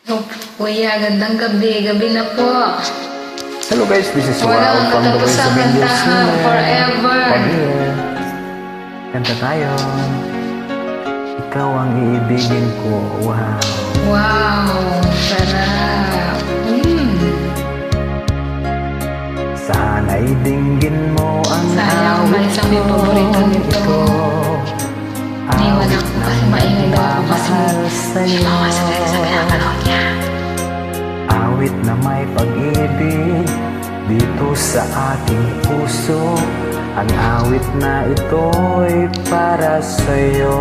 Oh, kuya, gandang gabi. Gabi na po. Hello guys, this is Wow Walang from the Voice of katapusang Angels kantahan forever. Pag-iin. Kanta tayo. Ikaw ang iibigin ko. Wow. Wow, sarap. Sana'y dinggin mo ang Sayang, awit malis ang may paborito nito. Iniwan ako kasi maingay daw ako kasi sa'yo. sabi ng panahon niya. Awit na may pag-ibig dito sa ating puso. Ang awit na ito'y para sa'yo.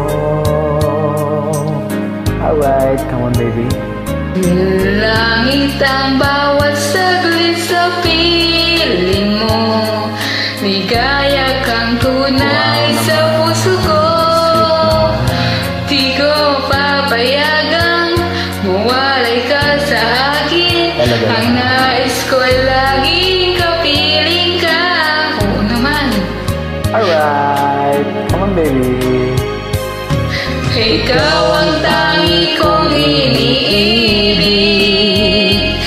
Alright, come on baby. Langit ang bawat saglit sa piling mo. Ligaya kang tunay sa puso ko. Di ko papayagang mawalay ka sa akin. Ang nais ko ay laging kapiling ka. Oo naman. Alright, come on baby. Ikaw ang tangi kong iniibig.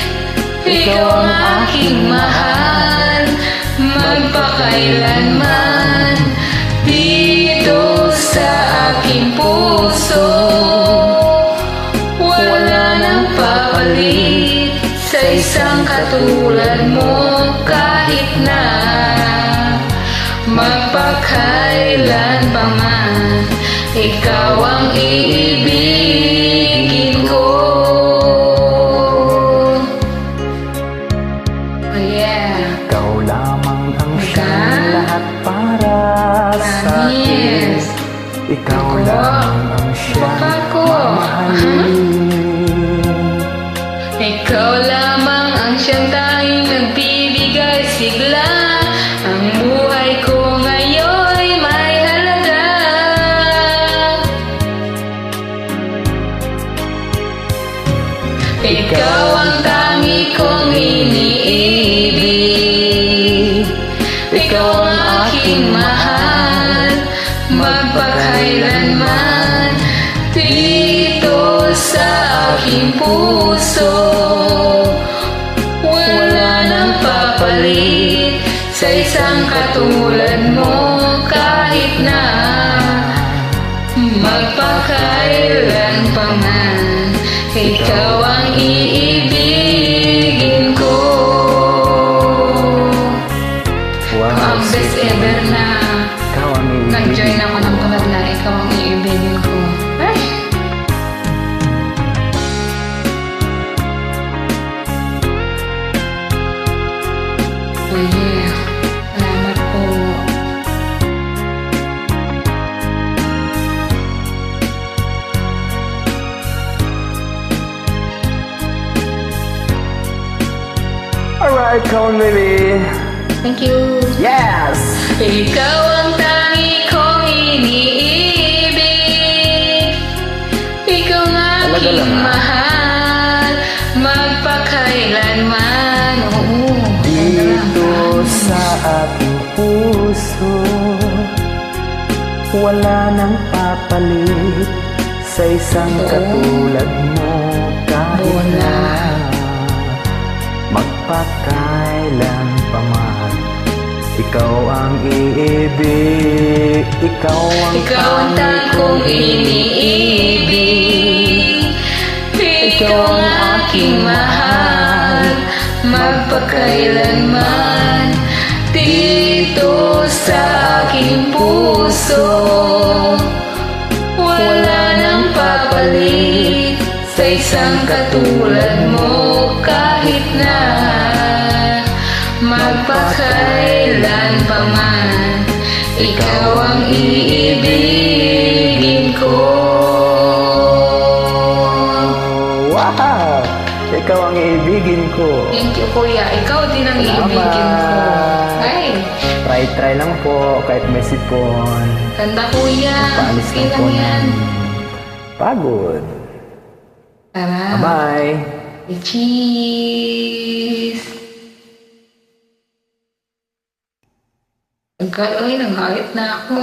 Ikaw ang aking mahal, magpakailanman. Dito sa aking puso, wala nang papalit sa isang katulad mo. Kahit na magpakailan pa man, ikaw ang iibigin ko. Oh yeah. Ikaw lamang ang siyang lahat para sa akin. Ikaw lamang ang siyang mamahalin. Ikaw lamang ang siyang tanging nagbibigay sigla. Ang buhay ko ngayon may halaga. Ikaw ang tangi kong iniibig. Ikaw ang aking mahal, magpakailanman. Dito sa aking puso, wala nang papalit sa isang katulad mo. Kahit na magpakailan pa man, ikaw ang iibigin ko. Wow, Ang best ever na ikaw ang iibigin. nag-join ako ng tulad na ikaw ang iibigin ko. Ay! Oh yeah. Salamat po. Alright, come on baby. Thank you. Yes! Ikaw ang tangi kong iniibig. Ikaw ang Talaga lang, aking ha? mahal, magpakailanman. Oo. Dito sa aking puso, wala nang papalit sa isang katulad mo. Kahit na magpakailan pa man, ikaw ang iibig. Ikaw ang tangi kong iniibig. Ikaw ang aking mahal, magpakailanman. Dito sa aking puso, wala nang papalit sa isang katulad mo. Kahit na magpakailan pa man, ikaw ang iibigin ko. Wow! Ikaw ang iibigin ko. Thank you, kuya. Ikaw din ang iibigin ko. Ay, Try lang po, kahit may sipon. ganda kuya. Paalis Okay lang po lang yan. ng pagod. Tara. Bye-bye. Cheese. Ay, nagalit na ako.